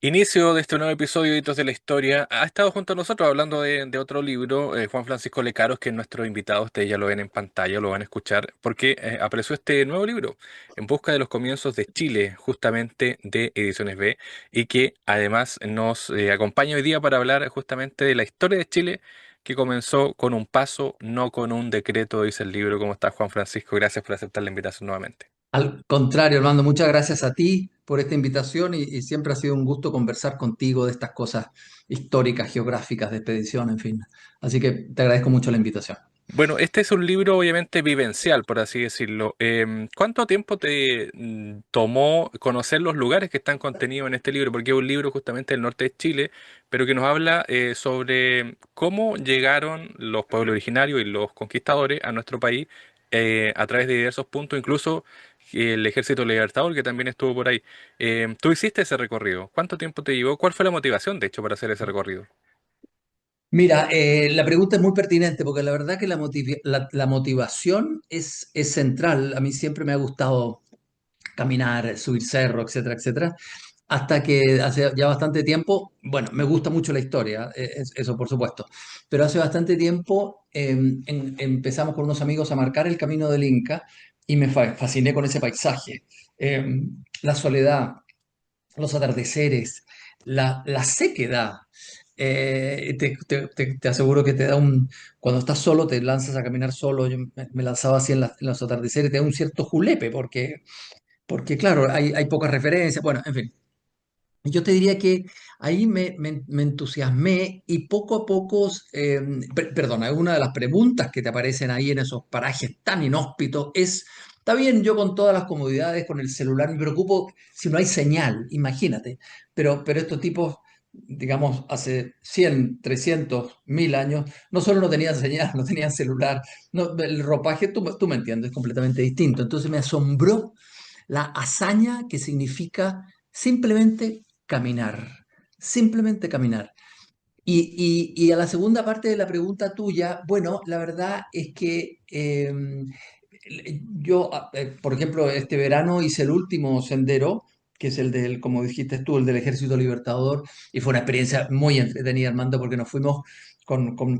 Inicio de este nuevo episodio de Hitos de la Historia. Ha estado junto a nosotros hablando de otro libro, Juan Francisco Lecaros, que es nuestro invitado. Ustedes ya lo ven en pantalla, lo van a escuchar, porque apareció este nuevo libro, En busca de los comienzos de Chile, justamente de Ediciones B, y que además nos acompaña hoy día para hablar justamente de la historia de Chile, que comenzó con un paso, no con un decreto, dice el libro. ¿Cómo estás, Juan Francisco? Gracias por aceptar la invitación nuevamente. Al contrario, Armando, muchas gracias a ti por esta invitación y siempre ha sido un gusto conversar contigo de estas cosas históricas, geográficas, de expedición, en fin. Así que te agradezco mucho la invitación. Bueno, este es un libro obviamente vivencial, por así decirlo. ¿Cuánto tiempo te tomó conocer los lugares que están contenidos en este libro? Porque es un libro justamente del norte de Chile, pero que nos habla sobre cómo llegaron los pueblos originarios y los conquistadores a nuestro país a través de diversos puntos, incluso el Ejército Libertador, que también estuvo por ahí. ¿Tú hiciste ese recorrido? ¿Cuánto tiempo te llevó? ¿Cuál fue la motivación, de hecho, para hacer ese recorrido? Mira, la pregunta es muy pertinente porque la verdad que la motivación es central. A mí siempre me ha gustado caminar, subir cerro, etcétera, etcétera. Hasta que hace ya bastante tiempo, bueno, me gusta mucho la historia, eso por supuesto, pero hace bastante tiempo empezamos con unos amigos a marcar el camino del Inca y me fasciné con ese paisaje. La soledad, los atardeceres, la sequedad. Te aseguro que te da cuando estás solo, te lanzas a caminar solo, yo me lanzaba así en los atardeceres, te da un cierto julepe, porque claro, hay pocas referencias, bueno, en fin. Yo te diría que ahí me entusiasmé y poco a poco, perdona, una de las preguntas que te aparecen ahí en esos parajes tan inhóspitos es, está bien, yo con todas las comodidades, con el celular, me preocupo si no hay señal, imagínate, pero estos tipos, digamos, hace 100 300 1000 años, no solo no tenían señal, no tenían celular, no, el ropaje, tú me entiendes, es completamente distinto. Entonces me asombró la hazaña que significa simplemente caminar, simplemente caminar. Y a la segunda parte de la pregunta tuya, bueno, la verdad es que yo, por ejemplo, este verano hice el último sendero, que es el del, como dijiste tú, el del Ejército Libertador, y fue una experiencia muy entretenida, Armando, porque nos fuimos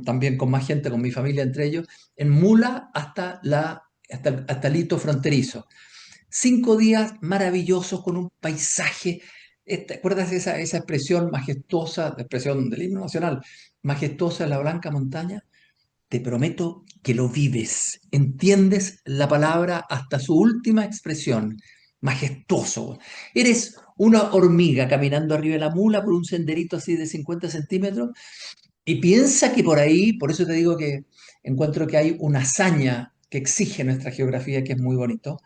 también con más gente, con mi familia entre ellos, en mula hasta el hito fronterizo. 5 días maravillosos con un paisaje. ¿Te acuerdas de esa expresión majestuosa, la expresión del himno nacional, majestuosa en la blanca montaña? Te prometo que lo vives, entiendes la palabra hasta su última expresión, majestuoso. Eres una hormiga caminando arriba de la mula por un senderito así de 50 centímetros y piensa que por ahí, por eso te digo que encuentro que hay una hazaña que exige nuestra geografía que es muy bonito.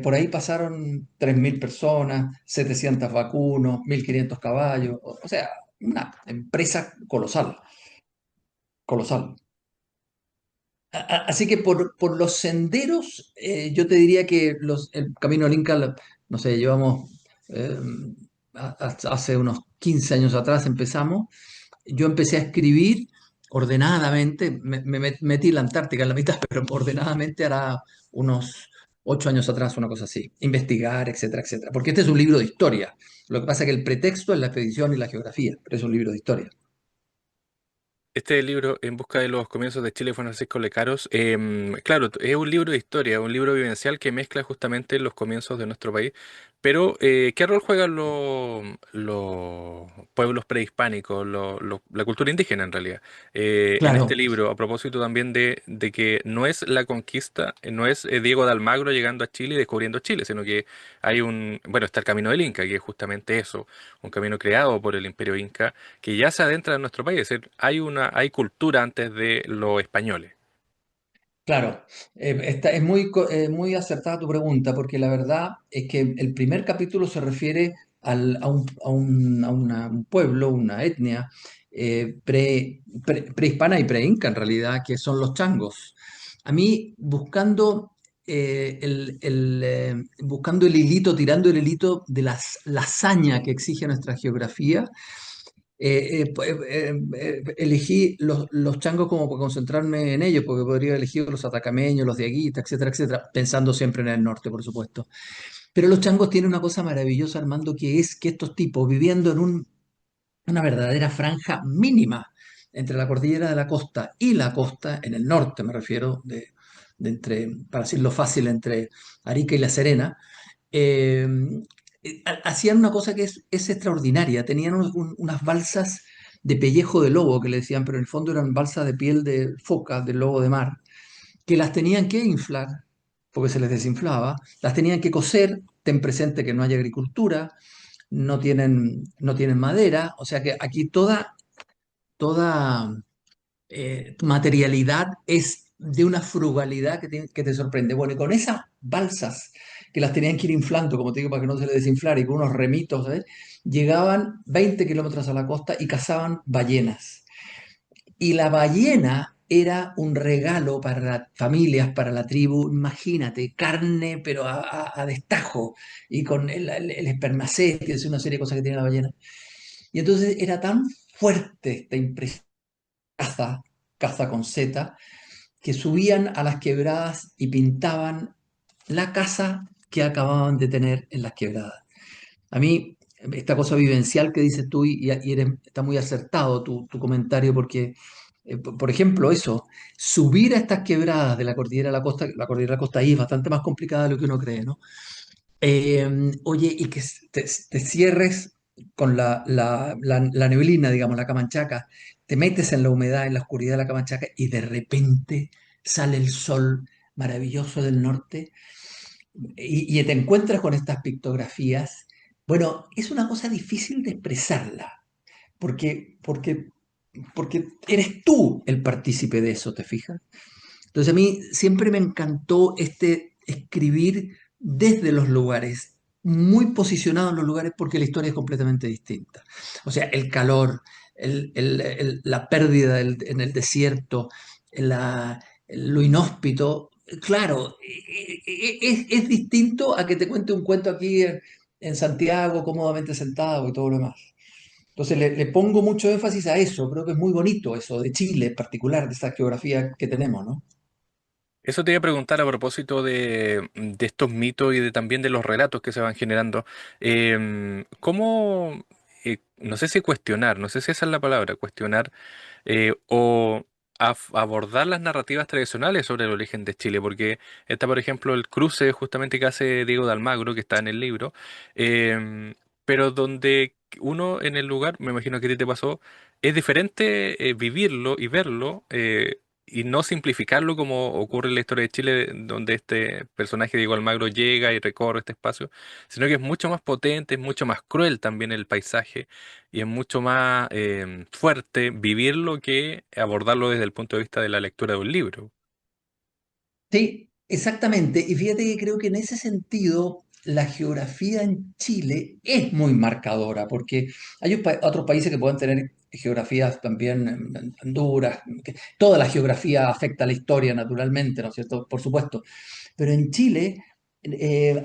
Por ahí pasaron 3.000 personas, 700 vacunos, 1.500 caballos, o sea, una empresa colosal, colosal. Así que por los senderos, yo te diría que el Camino al Inca, no sé, llevamos, eh, hace unos 15 años atrás empezamos, yo empecé a escribir ordenadamente, metí la Antártica en la mitad, pero ordenadamente hará unos 8 años atrás, una cosa así, investigar, etcétera, etcétera. Porque este es un libro de historia. Lo que pasa es que el pretexto es la expedición y la geografía, pero es un libro de historia. Este libro, En busca de los comienzos de Chile, de Francisco Lecaros, claro, es un libro de historia, un libro vivencial que mezcla justamente los comienzos de nuestro país. Pero, ¿qué rol juegan los pueblos prehispánicos, la cultura indígena en realidad? En este Claro, libro, a propósito también de que no es la conquista, no es Diego de Almagro llegando a Chile y descubriendo Chile, sino que bueno, está el Camino del Inca, que es justamente eso, un camino creado por el Imperio Inca que ya se adentra en nuestro país. Es decir, hay cultura antes de los españoles. claro. Es muy acertada tu pregunta, porque la verdad es que el primer capítulo se refiere a un pueblo, una etnia prehispana y preinca en realidad, que son los changos. A mí, buscando el hilito, tirando el hilito de la hazaña que exige nuestra geografía, elegí los changos como para concentrarme en ellos, porque podría elegir los atacameños, los diaguitas, etcétera, etcétera, pensando siempre en el norte, por supuesto. Pero los changos tienen una cosa maravillosa, Armando, que es que estos tipos viviendo en una verdadera franja mínima entre la cordillera de la costa y la costa, en el norte me refiero, entre, para decirlo fácil, entre Arica y La Serena, eh, hacían una cosa que es extraordinaria. Tenían unas balsas de pellejo de lobo, que le decían, pero en el fondo eran balsas de piel de foca, del lobo de mar, que las tenían que inflar, porque se les desinflaba, las tenían que coser, ten presente que no hay agricultura, no tienen madera, o sea que aquí toda materialidad es de una frugalidad que te sorprende. Bueno, y con esas balsas que las tenían que ir inflando, como te digo, para que no se les desinflare, y con unos remitos, ¿sabes? Llegaban 20 kilómetros a la costa y cazaban ballenas. Y la ballena era un regalo para las familias, para la tribu. Imagínate, carne, pero a destajo, y con el espermacet, que es una serie de cosas que tiene la ballena. Y entonces era tan fuerte esta impresión, caza, caza con Z, que subían a las quebradas y pintaban la casa que acababan de tener en las quebradas. A mí, esta cosa vivencial que dices tú, está muy acertado tu comentario, porque, por ejemplo, eso, subir a estas quebradas de la cordillera de la costa ahí es bastante más complicada de lo que uno cree, ¿no? Oye, y que te cierres con la neblina, digamos, la Camanchaca, te metes en la humedad, en la oscuridad de la Camanchaca, y de repente sale el sol maravilloso del norte, y te encuentras con estas pictografías. Bueno, es una cosa difícil de expresarla, porque eres tú el partícipe de eso, ¿te fijas? Entonces a mí siempre me encantó este escribir desde los lugares, muy posicionado en los lugares, porque la historia es completamente distinta. O sea, el calor, la pérdida en el desierto, lo inhóspito, claro, es distinto a que te cuente un cuento aquí en Santiago, cómodamente sentado y todo lo demás. Entonces le pongo mucho énfasis a eso, creo que es muy bonito eso de Chile en particular, de esta geografía que tenemos, ¿no? Eso te iba a preguntar a propósito de estos mitos y de también de los relatos que se van generando. ¿Cómo, no sé si cuestionar, no sé si esa es la palabra, cuestionar o abordar las narrativas tradicionales sobre el origen de Chile? Porque está, por ejemplo, el cruce justamente que hace Diego de Almagro, que está en el libro, pero donde uno en el lugar, me imagino que a ti te pasó, es diferente vivirlo y verlo. Y no simplificarlo como ocurre en la historia de Chile, donde este personaje Diego Almagro llega y recorre este espacio, sino que es mucho más potente, es mucho más cruel también el paisaje y es mucho más fuerte vivirlo que abordarlo desde el punto de vista de la lectura de un libro. Sí, exactamente. Y fíjate que creo que en ese sentido la geografía en Chile es muy marcadora, porque hay otros países que pueden tener geografías también duras. Toda la geografía afecta a la historia, naturalmente, ¿no es cierto? Por supuesto. Pero en Chile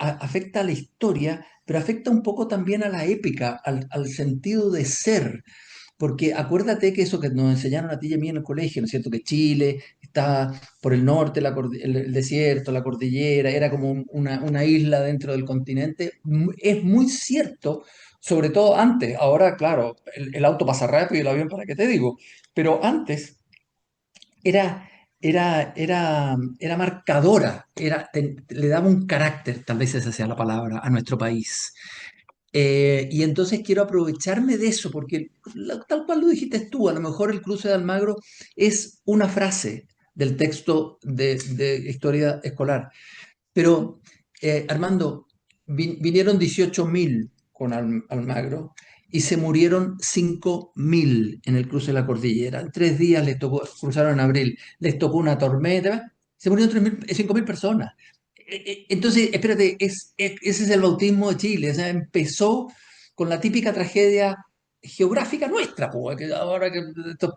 afecta a la historia, pero afecta un poco también a la épica, al sentido de ser. Porque acuérdate que eso que nos enseñaron a ti y a mí en el colegio, ¿no es cierto? Que Chile está por el norte, el desierto, la cordillera, era como una isla dentro del continente. Es muy cierto, sobre todo antes. Ahora, claro, el auto pasa rápido y el avión, ¿para qué te digo? Pero antes era, era marcadora, le daba un carácter, tal vez esa sea la palabra, a nuestro país. Y entonces quiero aprovecharme de eso, porque tal cual lo dijiste tú, a lo mejor el cruce de Almagro es una frase del texto de historia escolar. Pero, Armando, vinieron 18.000 con Almagro y se murieron 5.000 en el cruce de la cordillera. En 3 días les tocó, cruzaron en abril, les tocó una tormenta, se murieron 5.000 personas. Entonces, espérate, ese es el bautismo de Chile. O sea, empezó con la típica tragedia geográfica nuestra, po, que ahora que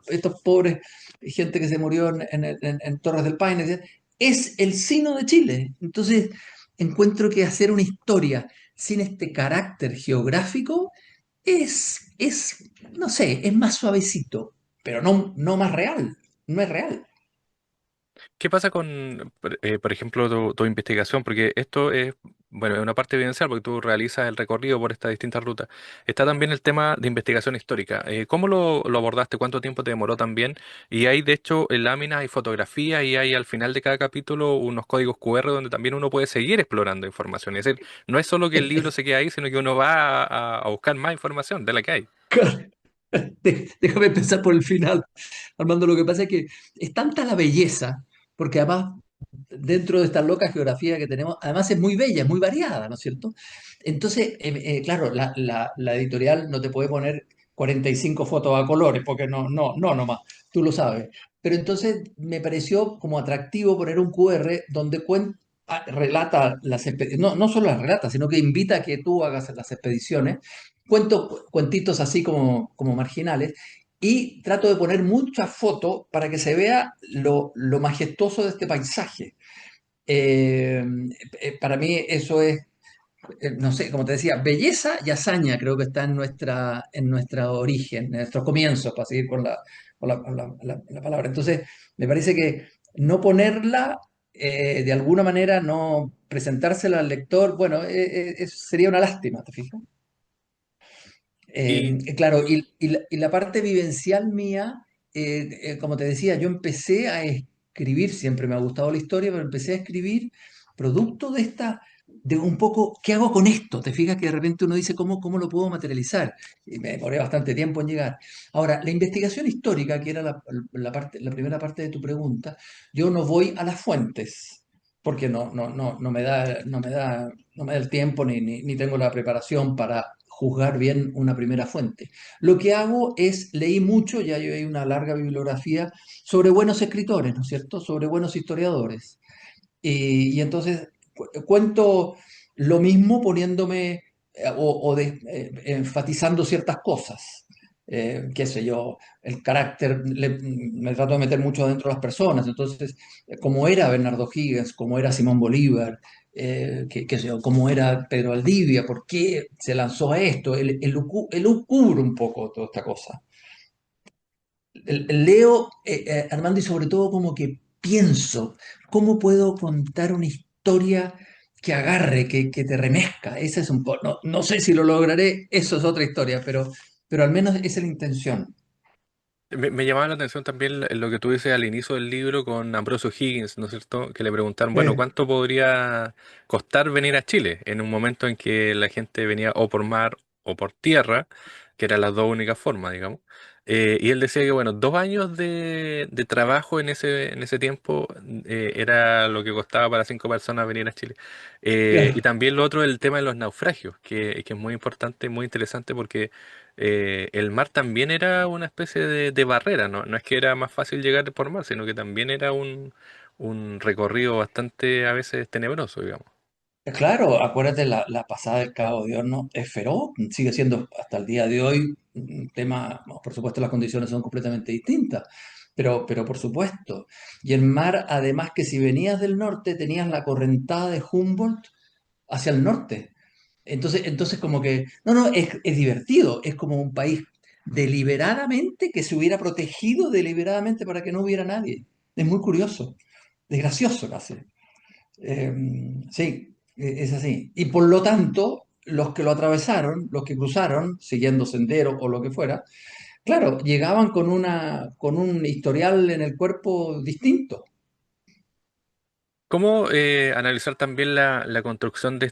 estos pobres gente que se murió en Torres del Paine, es el sino de Chile. Entonces, encuentro que hacer una historia sin este carácter geográfico no sé, es más suavecito, pero no más real, no es real. ¿Qué pasa con, por ejemplo, tu investigación? Porque esto es bueno, es una parte evidencial porque tú realizas el recorrido por estas distintas rutas. Está también el tema de investigación histórica. ¿Cómo lo abordaste? ¿Cuánto tiempo te demoró también? Y hay, de hecho, en láminas y fotografías y hay al final de cada capítulo unos códigos QR donde también uno puede seguir explorando información. Es decir, no es solo que el libro se quede ahí, sino que uno va a buscar más información de la que hay. Déjame empezar por el final, Armando. Lo que pasa es que es tanta la belleza, porque además dentro de esta loca geografía que tenemos, además es muy bella, es muy variada, ¿no es cierto? Entonces, claro, la editorial no te puede poner 45 fotos a colores, porque no, nomás, tú lo sabes. Pero entonces me pareció como atractivo poner un QR donde relata no solo las relata, sino que invita a que tú hagas las expediciones. Cuento cuentitos así como marginales y trato de poner muchas fotos para que se vea lo majestuoso de este paisaje. Eh, para mí eso es, no sé, como te decía, belleza y hazaña creo que está en nuestra origen, en nuestros comienzos, para seguir con la palabra. Entonces, me parece que no ponerla, de alguna manera, no presentársela al lector, bueno, sería una lástima, ¿te fijas? Y, Claro, y la parte vivencial mía, como te decía, yo empecé a escribir, siempre me ha gustado la historia, pero empecé a escribir producto de un poco, ¿qué hago con esto? Te fijas que de repente uno dice, ¿cómo lo puedo materializar? Y me demoré bastante tiempo en llegar. Ahora, la investigación histórica, que era la primera parte de tu pregunta, yo no voy a las fuentes, porque no me da el tiempo ni tengo la preparación para juzgar bien una primera fuente. Lo que hago es, leí mucho, ya yo hay una larga bibliografía sobre buenos escritores, ¿no es cierto? Sobre buenos historiadores. Y entonces cuento lo mismo poniéndome enfatizando ciertas cosas. Qué sé yo, el carácter, me trato de meter mucho dentro de las personas, entonces, cómo era Bernardo Higgins, cómo era Simón Bolívar, qué sé yo, cómo era Pedro Valdivia, por qué se lanzó a esto, elucubro un poco toda esta cosa. Leo, Armando, y sobre todo como que pienso, ¿cómo puedo contar una historia que agarre, que te remezca? Esa es un poco, no sé si lo lograré, eso es otra historia, pero al menos esa es la intención. me llamaba la atención también lo que tú dices al inicio del libro con Ambrosio Higgins, ¿no es cierto? Que le preguntaron, bueno, Eh, ¿cuánto podría costar venir a Chile en un momento en que la gente venía o por mar o por tierra, que eran las dos únicas formas, digamos? Y él decía que, bueno, 2 años de trabajo en ese tiempo era lo que costaba para 5 personas venir a Chile. Y claro. también lo otro, el tema de los naufragios, que es muy importante, muy interesante porque el mar también era una especie de barrera, ¿no? No es que era más fácil llegar por mar, sino que también era un recorrido bastante a veces tenebroso, digamos. Claro, acuérdate, la pasada del Cabo de Horno es feroz, sigue siendo hasta el día de hoy un tema, bueno, por supuesto las condiciones son completamente distintas, pero por supuesto. Y el mar, además que si venías del norte, tenías la correntada de Humboldt hacia el norte. Entonces como que, no, es divertido, es como un país deliberadamente que se hubiera protegido deliberadamente para que no hubiera nadie. Es muy curioso, es gracioso casi. Eh, sí, es así. Y por lo tanto, los que lo atravesaron, los que cruzaron, siguiendo senderos o lo que fuera, claro, llegaban con un historial en el cuerpo distinto. ¿Cómo analizar también la construcción de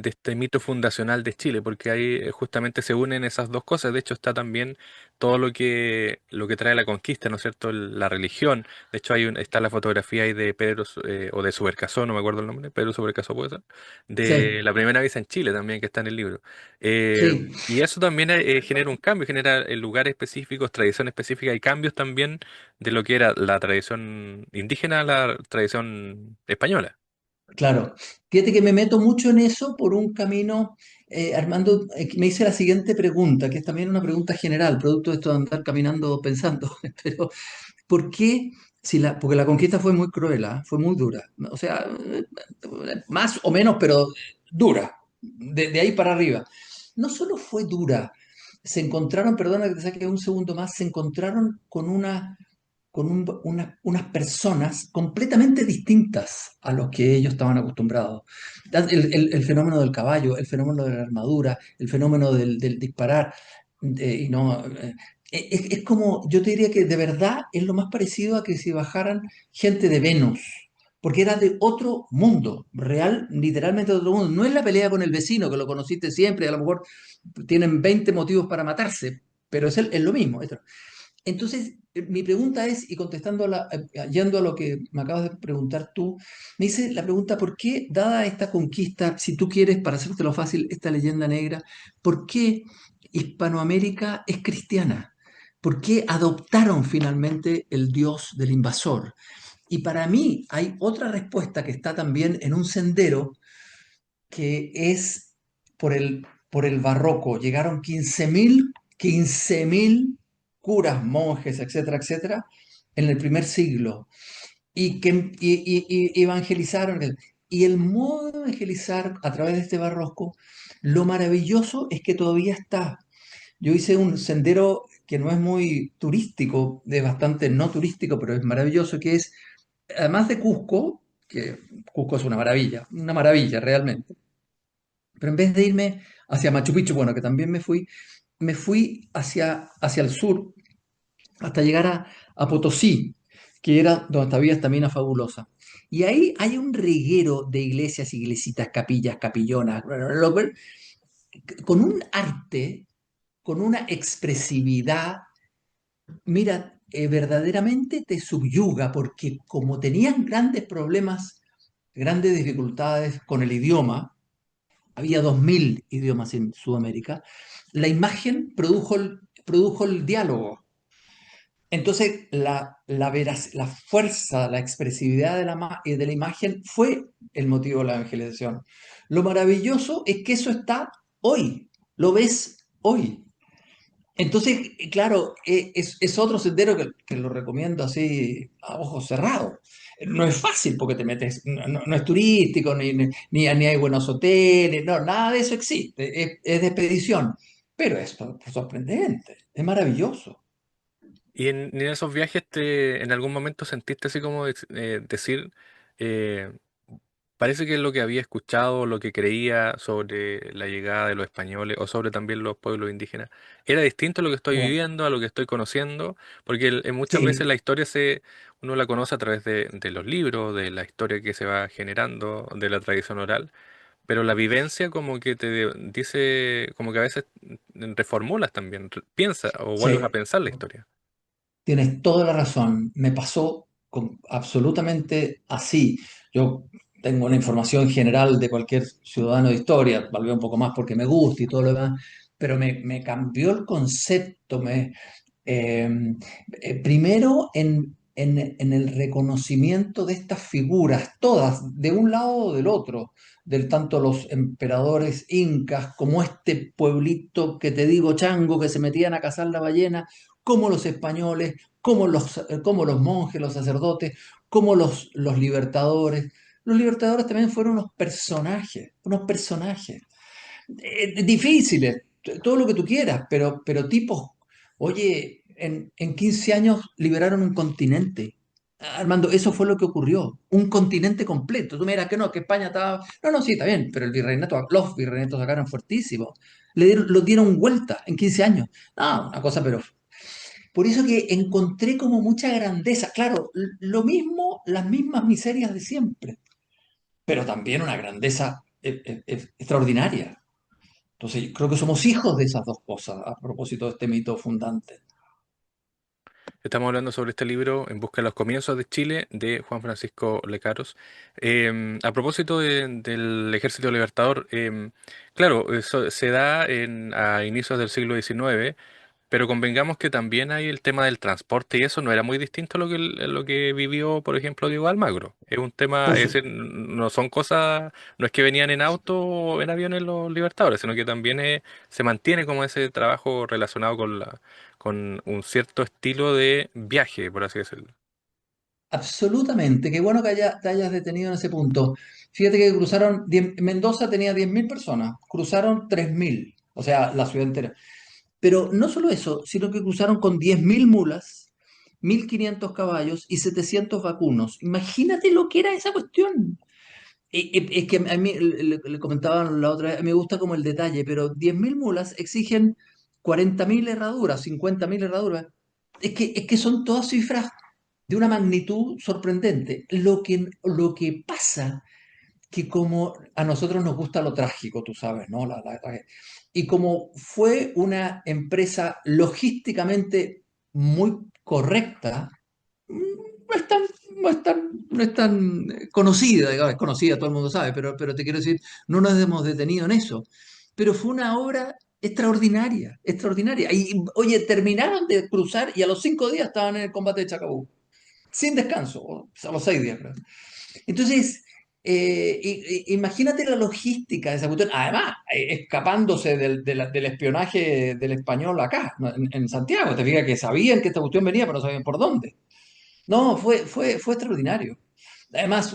este mito fundacional de Chile? Porque ahí justamente se unen esas dos cosas. De hecho, está también todo lo que trae la conquista, ¿no es cierto? La religión. De hecho, está la fotografía ahí de Pedro, o de Subercaseaux, no me acuerdo el nombre, Pedro Subercaseaux puede ser, de Sí, la primera vez en Chile también, que está en el libro. sí. Y eso también genera un cambio, genera lugares específicos, tradiciones específicas y cambios también de lo que era la tradición indígena a la tradición española. Claro, fíjate que me meto mucho en eso por un camino, Armando, que me hice la siguiente pregunta, que es también una pregunta general, producto de esto de andar caminando pensando, pero ¿por qué? Porque la conquista fue muy cruel, ¿ah? Fue muy dura, o sea, más o menos, pero dura, de ahí para arriba. No solo fue dura, se encontraron, perdona que te saque un segundo más, se encontraron con una unas personas completamente distintas a los que ellos estaban acostumbrados. El fenómeno del caballo, el fenómeno de la armadura, el fenómeno del disparar. Y no, es como, yo te diría que de verdad es lo más parecido a que si bajaran gente de Venus, porque era de otro mundo, real, literalmente de otro mundo. No es la pelea con el vecino, que lo conociste siempre, y a lo mejor tienen 20 motivos para matarse, pero es lo mismo. Entonces, mi pregunta es, y contestando yendo a lo que me acabas de preguntar tú, me hice la pregunta, ¿por qué, dada esta conquista, si tú quieres, para hacértelo fácil, esta leyenda negra, ¿por qué Hispanoamérica es cristiana? ¿Por qué adoptaron finalmente el Dios del invasor? Y para mí hay otra respuesta que está también en un sendero que es por el barroco. Llegaron 15.000 curas, monjes, etcétera, etcétera, en el primer siglo y evangelizaron. Y el modo de evangelizar a través de este barroco, lo maravilloso es que todavía está. Yo hice un sendero que no es muy turístico, es bastante no turístico, pero es maravilloso, que es, además de Cusco, que Cusco es una maravilla realmente, pero en vez de irme hacia Machu Picchu, bueno, que también me fui hacia el sur hasta llegar a Potosí, que era donde había esta mina fabulosa. Y ahí hay un reguero de iglesias, iglesitas, capillas, capillonas, con un arte, con una expresividad, mira, verdaderamente te subyuga, porque como tenían grandes problemas, grandes dificultades con el idioma, había 2.000 idiomas en Sudamérica, la imagen produjo el diálogo. Entonces, la fuerza, la expresividad de la imagen fue el motivo de la evangelización. Lo maravilloso es que eso está hoy, lo ves hoy. Entonces, claro, es otro sendero que lo recomiendo así a ojos cerrados. No es fácil porque te metes, no es turístico, ni hay buenos hoteles, no, nada de eso existe, es de expedición. Pero es sorprendente, es maravilloso. Y en esos viajes, en algún momento sentiste así como decir, eh, parece que lo que había escuchado, lo que creía sobre la llegada de los españoles o sobre también los pueblos indígenas, era distinto a lo que estoy Oh, viviendo, a lo que estoy conociendo, porque muchas veces sí, la historia uno la conoce a través de los libros, de la historia que se va generando, de la tradición oral, pero la vivencia como que te dice, como que a veces reformulas también, piensa o vuelves a sí. pensar la historia. Tienes toda la razón. Me pasó absolutamente así. Yo tengo una información general de cualquier ciudadano de historia, tal vez un poco más porque me gusta y todo lo demás, pero me cambió el concepto. Eh, Primero en el reconocimiento de estas figuras, todas, de un lado o del otro, del tanto los emperadores incas como este pueblito que te digo, Chango, que se metían a cazar la ballena, como los españoles, como los monjes, los sacerdotes, como los libertadores. Los libertadores también fueron unos personajes difíciles, todo lo que tú quieras, pero tipos, oye, en 15 años liberaron un continente. Armando, eso fue lo que ocurrió, un continente completo. Tú me dirás que no, que España estaba... No, no, sí, está bien, pero los virreinatos acá eran fuertísimos. Lo dieron vuelta en 15 años. No, una cosa, pero... Por eso que encontré como mucha grandeza. Claro, lo mismo, las mismas miserias de siempre, pero también una grandeza extraordinaria. Entonces, creo que somos hijos de esas dos cosas a propósito de este mito fundante. Estamos hablando sobre este libro En busca de los comienzos de Chile de Juan Francisco Lecaros. A propósito del Ejército Libertador, claro, eso se da a inicios del siglo XIX, pero convengamos que también hay el tema del transporte y eso no era muy distinto a lo que vivió, por ejemplo, Diego Almagro. Es un tema, Por es su- decir, no son cosas, no es que venían en auto o en aviones los libertadores, sino que también se mantiene como ese trabajo relacionado con un cierto estilo de viaje, por así decirlo. Absolutamente. Qué bueno que te hayas detenido en ese punto. Fíjate que cruzaron, Mendoza tenía 10.000 personas, cruzaron 3.000, o sea, la ciudad entera. Pero no solo eso, sino que cruzaron con 10.000 mulas, 1.500 caballos y 700 vacunos. Imagínate lo que era esa cuestión. Es que a mí, le comentaban la otra vez, me gusta como el detalle, pero 10.000 mulas exigen 40.000 herraduras, 50.000 herraduras. Es que son todas cifras de una magnitud sorprendente. Lo que pasa que como a nosotros nos gusta lo trágico, tú sabes, ¿no? Y como fue una empresa logísticamente muy correcta, no es tan, no es tan conocida, digamos, es conocida, todo el mundo sabe, pero te quiero decir, no nos hemos detenido en eso. Pero fue una obra extraordinaria, extraordinaria. Y, oye, terminaron de cruzar y a los 5 días estaban en el combate de Chacabuco, sin descanso, o a los 6 días, creo. Entonces, imagínate la logística de esa cuestión. Además, escapándose del espionaje del español acá, ¿no? en Santiago. Te fijas que sabían que esta cuestión venía, pero no sabían por dónde. No, fue extraordinario. Además,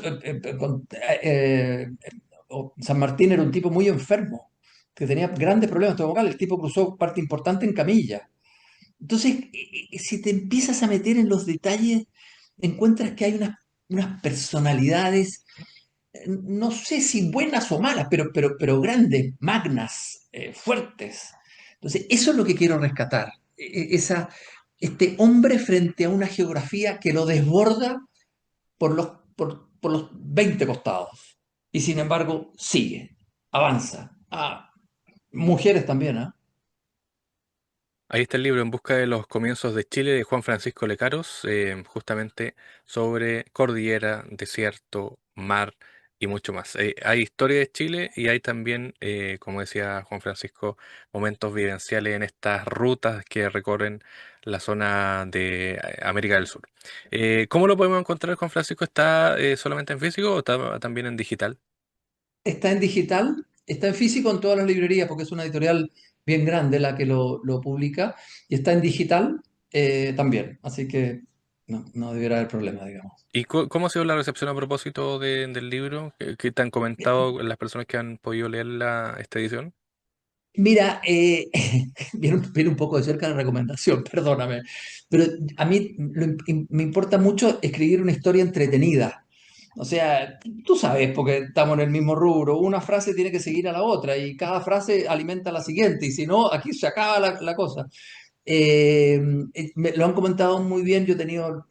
San Martín era un tipo muy enfermo, que tenía grandes problemas estomacales. El tipo cruzó parte importante en camilla. Entonces, si te empiezas a meter en los detalles, encuentras que hay unas personalidades, no sé si buenas o malas, pero grandes, magnas, fuertes. Entonces, eso es lo que quiero rescatar. Este hombre frente a una geografía que lo desborda por los 20 costados. Y sin embargo, sigue, avanza. Mujeres también, ¿ah? Ahí está el libro En busca de los comienzos de Chile de Juan Francisco Lecaros, justamente sobre cordillera, desierto, mar y mucho más. Hay historia de Chile y hay también, como decía Juan Francisco, momentos vivenciales en estas rutas que recorren la zona de América del Sur. ¿Cómo lo podemos encontrar, Juan Francisco? ¿Está solamente en físico o está también en digital? Está en digital, está en físico en todas las librerías, porque es una editorial bien grande la que lo publica, y está en digital también. Así que no debiera haber problema, digamos. ¿Y cómo ha sido la recepción a propósito del libro? ¿Qué te han comentado las personas que han podido leer esta edición? Mira, viene un poco de cerca la recomendación, perdóname, pero a mí me importa mucho escribir una historia entretenida. O sea, tú sabes, porque estamos en el mismo rubro, una frase tiene que seguir a la otra y cada frase alimenta a la siguiente, y si no, aquí se acaba la cosa. Eh, lo han comentado muy bien, yo he tenido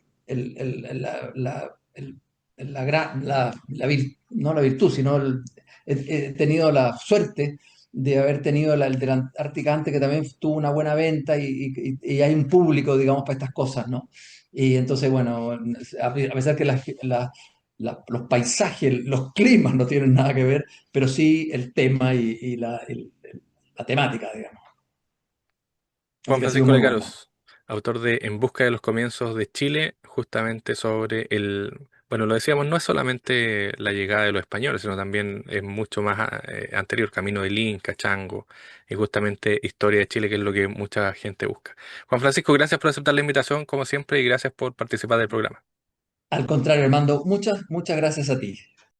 no la virtud, sino he tenido la suerte de haber tenido el de la Antártica antes, que también tuvo una buena venta y hay un público, digamos, para estas cosas, ¿no? Y entonces, bueno, a pesar que los paisajes, los climas no tienen nada que ver, pero sí el tema y la temática, digamos. Así Juan que ha sido Francisco muy bueno. Lecaros, autor de En busca de los comienzos de Chile, justamente sobre bueno, lo decíamos, no es solamente la llegada de los españoles, sino también es mucho más anterior, camino del Inca, Chango, y justamente historia de Chile, que es lo que mucha gente busca. Juan Francisco, gracias por aceptar la invitación, como siempre, y gracias por participar del programa. Al contrario, Armando, muchas, muchas gracias a ti.